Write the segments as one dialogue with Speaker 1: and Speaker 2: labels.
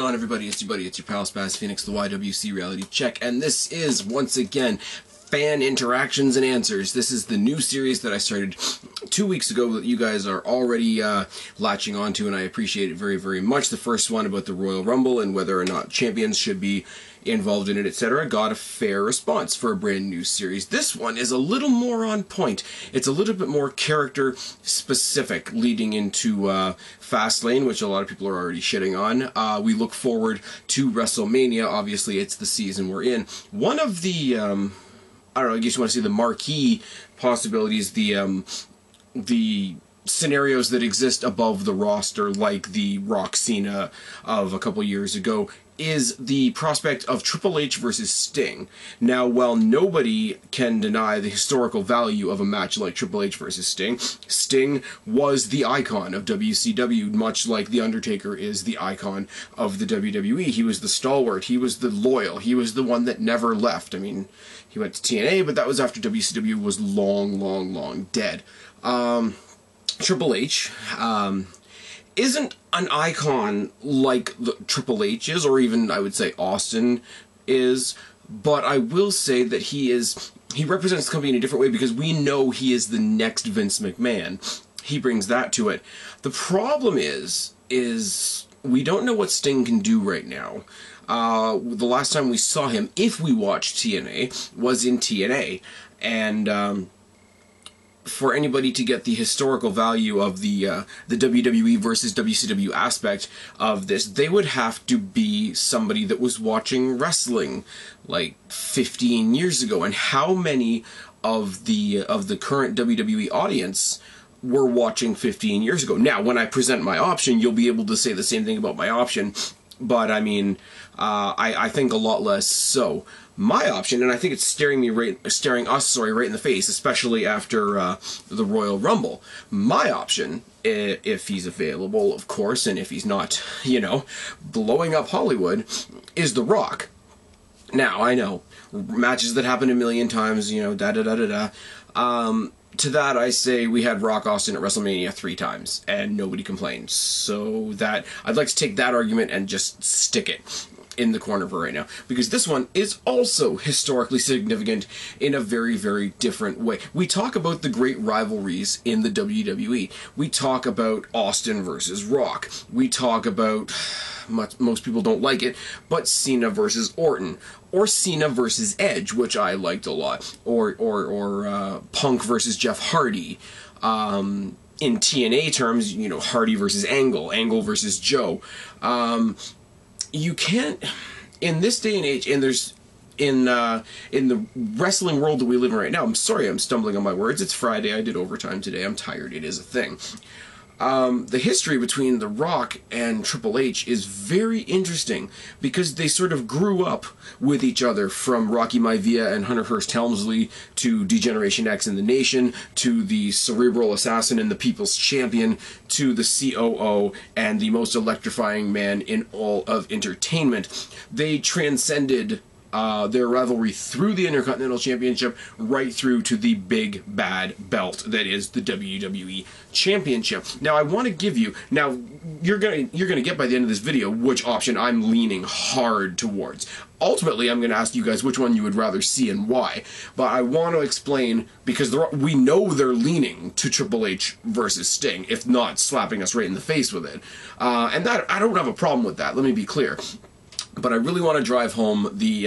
Speaker 1: on, everybody? It's your buddy, it's your pal Spaz Phoenix, the YWC Reality Check, and this is, once again, Fan Interactions and Answers. This is the new series that I started 2 weeks ago that you guys are already latching onto, and I appreciate it very, very much. The first one about the Royal Rumble and whether or not champions should be involved in it, etc., got a fair response for a brand new series. This one is a little more on point. It's a little bit more character specific, leading into Fastlane, which a lot of people are already shitting on. We look forward to WrestleMania. Obviously, it's the season we're in. One of the I don't know, I guess you want to say the marquee possibilities, the scenarios that exist above the roster, like the Rock Cena of a couple years ago, is the prospect of Triple H versus Sting. Now, while nobody can deny the historical value of a match like Triple H versus Sting, Sting was the icon of WCW, much like The Undertaker is the icon of the WWE. He was the stalwart, he was the loyal, he was the one that never left. I mean, he went to TNA, but that was after WCW was long dead. Triple H isn't an icon like Triple H is, or even, I would say, Austin is, but I will say that he represents the company in a different way because we know he is the next Vince McMahon. He brings that to it. The problem is we don't know what Sting can do right now. The last time we saw him, if we watched TNA, was in TNA, and for anybody to get the historical value of the WWE versus WCW aspect of this, they would have to be somebody that was watching wrestling like 15 years ago. And how many of the current WWE audience were watching 15 years ago? Now, when I present my option, you'll be able to say the same thing about my option, but I mean, I think a lot less so. My option, and I think it's staring us right in the face, especially after the Royal Rumble. My option, if he's available, of course, and if he's not, you know, blowing up Hollywood, is The Rock. Now, I know, matches that happen a million times, you know, to that I say we had Rock Austin at WrestleMania 3 times, and nobody complained. So that, I'd like to take that argument and just stick it in the corner for right now, because this one is also historically significant in a very, very different way. We talk about the great rivalries in the WWE. We talk about Austin versus Rock. We talk about, most people don't like it, but Cena versus Orton, or Cena versus Edge, which I liked a lot, or Punk versus Jeff Hardy. In TNA terms, you know, Hardy versus Angle, Angle versus Joe. You can't, in this day and age, and there's, in the wrestling world that we live in right now, I'm sorry I'm stumbling on my words, it's Friday, I did overtime today, I'm tired, it is a thing. The history between The Rock and Triple H is very interesting because they sort of grew up with each other, from Rocky Maivia and Hunter Hearst Helmsley to D-Generation X and the Nation, to the Cerebral Assassin and the People's Champion, to the COO and the most electrifying man in all of entertainment. They transcended their rivalry through the Intercontinental Championship right through to the big bad belt that is the WWE Championship. Now, I want to give you, now you're gonna get by the end of this video which option I'm leaning hard towards. Ultimately, I'm going to ask you guys which one you would rather see and why, but I want to explain, because we know they're leaning to Triple H versus Sting, if not slapping us right in the face with it. And that, I don't have a problem with that, let me be clear. But I really want to drive home the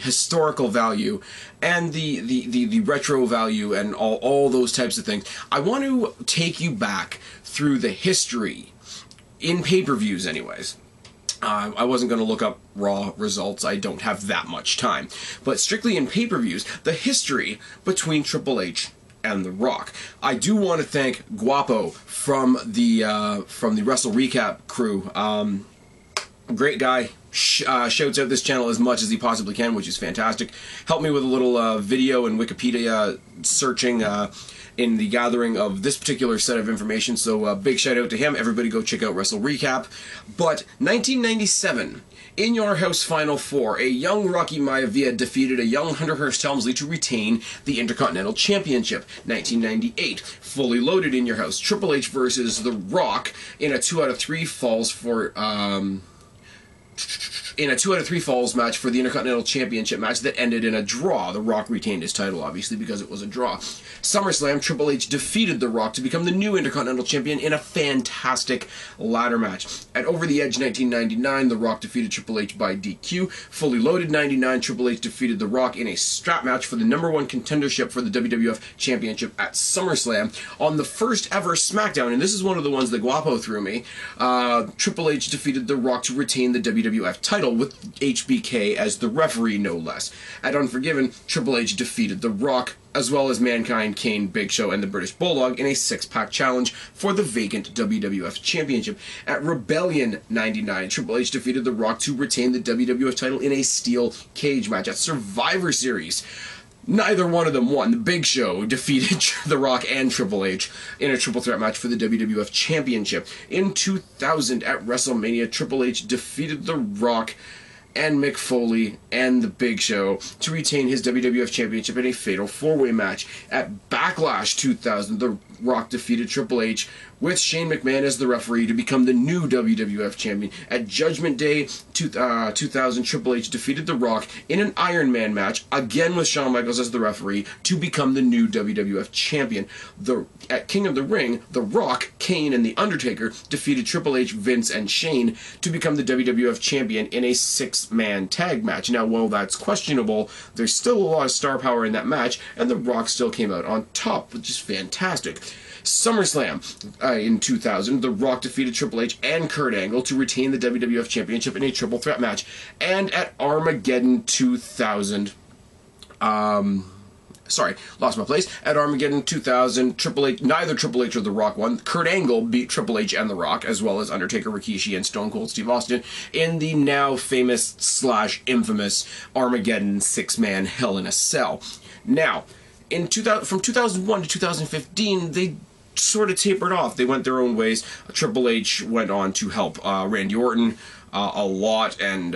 Speaker 1: historical value and the retro value and all those types of things. I want to take you back through the history, in pay-per-views anyways. I wasn't going to look up Raw results, I don't have that much time. But strictly in pay-per-views, the history between Triple H and The Rock. I do want to thank Guapo from the Wrestle Recap crew. Great guy. Shouts out this channel as much as he possibly can, which is fantastic. Helped me with a little video and Wikipedia searching in the gathering of this particular set of information, so big shout out to him. Everybody go check out Wrestle Recap. But 1997, in Your House Final 4, a young Rocky Maivia defeated a young Hunter Hearst Helmsley to retain the Intercontinental Championship. 1998, fully loaded In Your House, Triple H versus The Rock in a 2 out of 3 falls for in a 2 out of 3 falls match for the Intercontinental Championship match that ended in a draw. The Rock retained his title, obviously, because it was a draw. SummerSlam, Triple H defeated The Rock to become the new Intercontinental Champion in a fantastic ladder match. At Over the Edge 1999, The Rock defeated Triple H by DQ. Fully Loaded 99, Triple H defeated The Rock in a strap match for the #1 contendership for the WWF Championship at SummerSlam. On the first ever SmackDown, and this is one of the ones that Guapo threw me, Triple H defeated The Rock to retain the WWF title, with HBK as the referee, no less. At Unforgiven, Triple H defeated The Rock, as well as Mankind, Kane, Big Show, and the British Bulldog in a 6-pack challenge for the vacant WWF Championship. At Rebellion 99, Triple H defeated The Rock to retain the WWF title in a steel cage match. At Survivor Series, neither one of them won. The Big Show defeated The Rock and Triple H in a triple threat match for the WWF Championship. In 2000, at WrestleMania, Triple H defeated The Rock and Mick Foley and The Big Show to retain his WWF Championship in a fatal 4-way match. At Backlash 2000, The Rock defeated Triple H with Shane McMahon as the referee to become the new WWF Champion. At Judgment Day 2000, Triple H defeated The Rock in an Iron Man match, again with Shawn Michaels as the referee, to become the new WWF Champion. At King of the Ring, The Rock, Kane, and The Undertaker defeated Triple H, Vince, and Shane to become the WWF Champion in a 6-man tag match. Now, while that's questionable, there's still a lot of star power in that match, and The Rock still came out on top, which is fantastic. SummerSlam in 2000, The Rock defeated Triple H and Kurt Angle to retain the WWF Championship in a triple threat match. And at Armageddon 2000, lost my place. At Armageddon 2000, neither Triple H or The Rock won. Kurt Angle beat Triple H and The Rock, as well as Undertaker, Rikishi, and Stone Cold Steve Austin, in the now famous / infamous Armageddon 6-man Hell in a Cell. Now, from 2001 to 2015, they sort of tapered off. They went their own ways. Triple H went on to help Randy Orton a lot and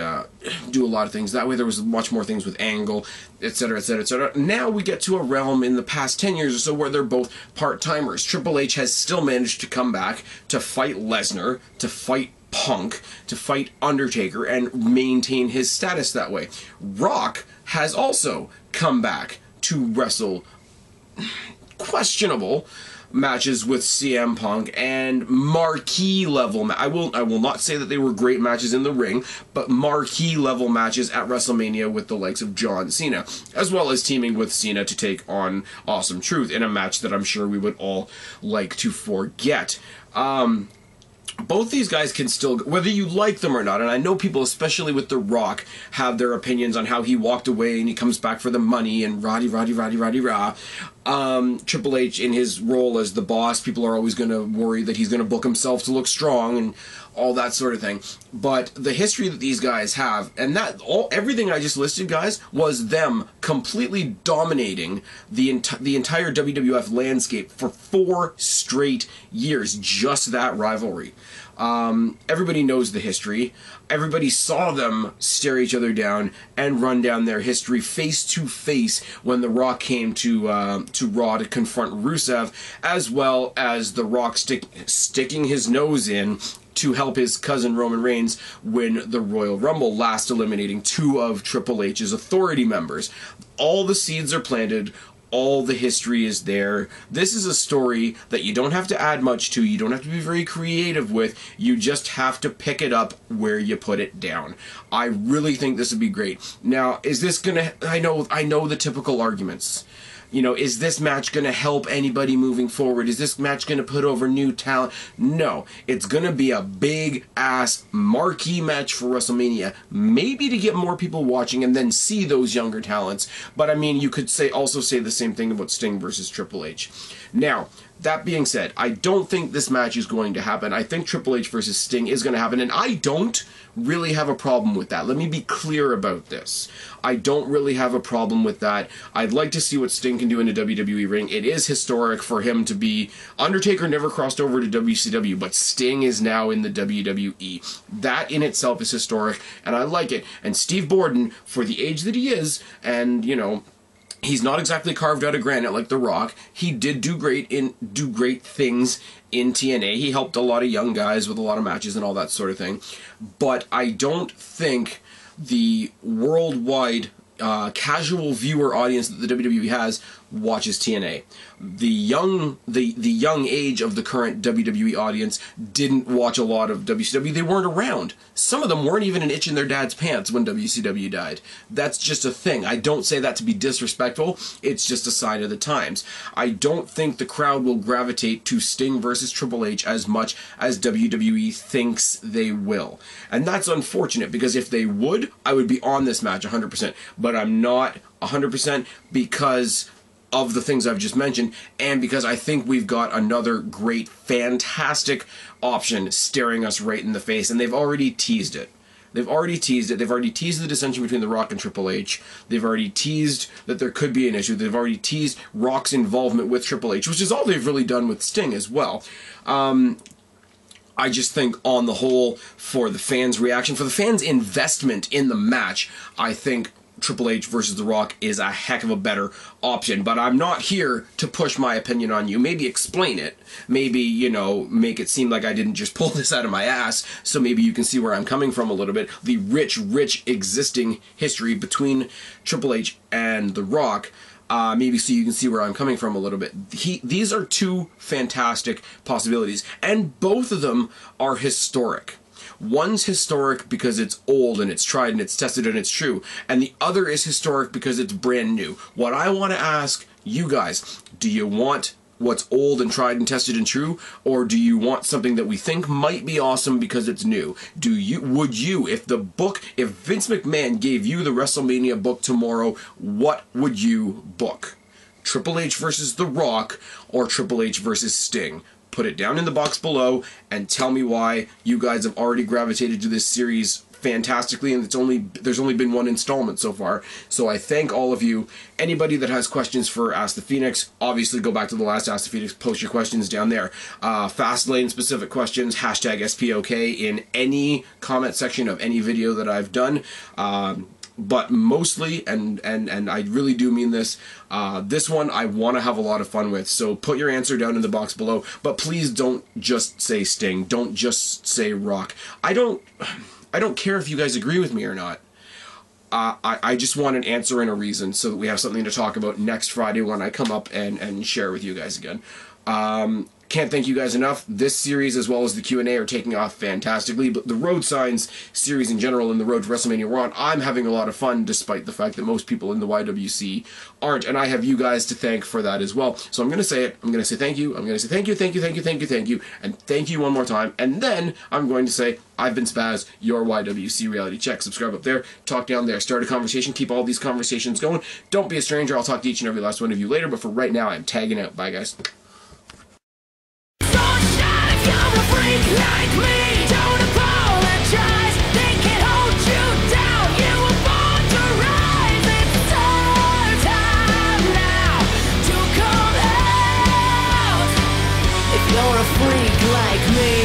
Speaker 1: do a lot of things that way. There was much more things with Angle, etc., etc., etc. Now we get to a realm in the past 10 years or so where they're both part-timers. Triple H has still managed to come back to fight Lesnar, to fight Punk, to fight Undertaker, and maintain his status that way. Rock has also come back to wrestle questionable matches with CM Punk and marquee level I will not say that they were great matches in the ring, but marquee level matches at WrestleMania with the likes of John Cena, as well as teaming with Cena to take on Awesome Truth in a match that I'm sure we would all like to forget. Both these guys can still, whether you like them or not, and I know people, especially with The Rock, have their opinions on how he walked away and he comes back for the money and rah. Triple H, in his role as the boss, people are always going to worry that he's going to book himself to look strong and all that sort of thing. But the history that these guys have, and everything I just listed, guys, was them completely dominating the entire WWF landscape for 4 straight years. Just that rivalry. Everybody knows the history. Everybody saw them stare each other down and run down their history face to face when The Rock came to Raw to confront Rusev, as well as The Rock sticking his nose in to help his cousin Roman Reigns win the Royal Rumble, last eliminating 2 of Triple H's Authority members. All the seeds are planted. All the history is there. This is a story that you don't have to add much to. You don't have to be very creative with. You just have to pick it up where you put it down. I really think this would be great. Now, is this gonna... I know the typical arguments. You know, is this match going to help anybody moving forward? Is this match going to put over new talent? No. It's going to be a big-ass marquee match for WrestleMania. Maybe to get more people watching and then see those younger talents. But, I mean, you could also say the same thing about Sting versus Triple H. Now, that being said, I don't think this match is going to happen. I think Triple H versus Sting is going to happen, and I don't really have a problem with that. Let me be clear about this. I don't really have a problem with that. I'd like to see what Sting can do in a WWE ring. It is historic for him to be... Undertaker never crossed over to WCW, but Sting is now in the WWE. That in itself is historic, and I like it. And Steve Borden, for the age that he is, and, you know... He's not exactly carved out of granite like The Rock. He did do great things in TNA. He helped a lot of young guys with a lot of matches and all that sort of thing. But I don't think the worldwide casual viewer audience that the WWE has watches TNA. The young age of the current WWE audience didn't watch a lot of WCW. They weren't around. Some of them weren't even an itch in their dad's pants when WCW died. That's just a thing. I don't say that to be disrespectful. It's just a sign of the times. I don't think the crowd will gravitate to Sting versus Triple H as much as WWE thinks they will. And that's unfortunate, because if they would, I would be on this match 100%. But I'm not 100% because of the things I've just mentioned, and because I think we've got another great, fantastic option staring us right in the face, and they've already teased it. They've already teased it. They've already teased the dissension between The Rock and Triple H. They've already teased that there could be an issue. They've already teased Rock's involvement with Triple H, which is all they've really done with Sting as well. I just think, on the whole, for the fans' reaction, for the fans' investment in the match, I think Triple H versus The Rock is a heck of a better option. But I'm not here to push my opinion on you. Maybe explain it. Maybe, you know, make it seem like I didn't just pull this out of my ass, so maybe you can see where I'm coming from a little bit. The rich existing history between Triple H and The Rock. Maybe so you can see where I'm coming from a little bit. These are two fantastic possibilities, and both of them are historic. One's historic because it's old and it's tried and it's tested and it's true, and the other is historic because it's brand new. What I want to ask you guys, do you want what's old and tried and tested and true, or do you want something that we think might be awesome because it's new? Would you, if Vince McMahon gave you the WrestleMania book tomorrow, what would you book? Triple H versus The Rock or Triple H versus Sting? Put it down in the box below and tell me why. You guys have already gravitated to this series fantastically, and there's only been one installment so far. So I thank all of you. Anybody that has questions for Ask the Phoenix, obviously go back to the last Ask the Phoenix, post your questions down there. Fastlane specific questions, hashtag SPOK in any comment section of any video that I've done. But mostly, and I really do mean this, this one I want to have a lot of fun with. So put your answer down in the box below, but please don't just say Sting. Don't just say Rock. I don't care if you guys agree with me or not. I just want an answer and a reason so that we have something to talk about next Friday when I come up and share with you guys again. Can't thank you guys enough. This series, as well as the Q&A, are taking off fantastically, but the Road Signs series in general and the Road to WrestleMania we're on, I'm having a lot of fun, despite the fact that most people in the YWC aren't, and I have you guys to thank for that as well. So I'm going to say it. I'm going to say thank you. I'm going to say thank you, thank you, thank you, thank you, thank you, and thank you one more time, and then I'm going to say, I've been Spaz, your YWC Reality Check. Subscribe up there, talk down there, start a conversation, keep all these conversations going. Don't be a stranger. I'll talk to each and every last one of you later, but for right now, I'm tagging out. Bye, guys.
Speaker 2: Like me.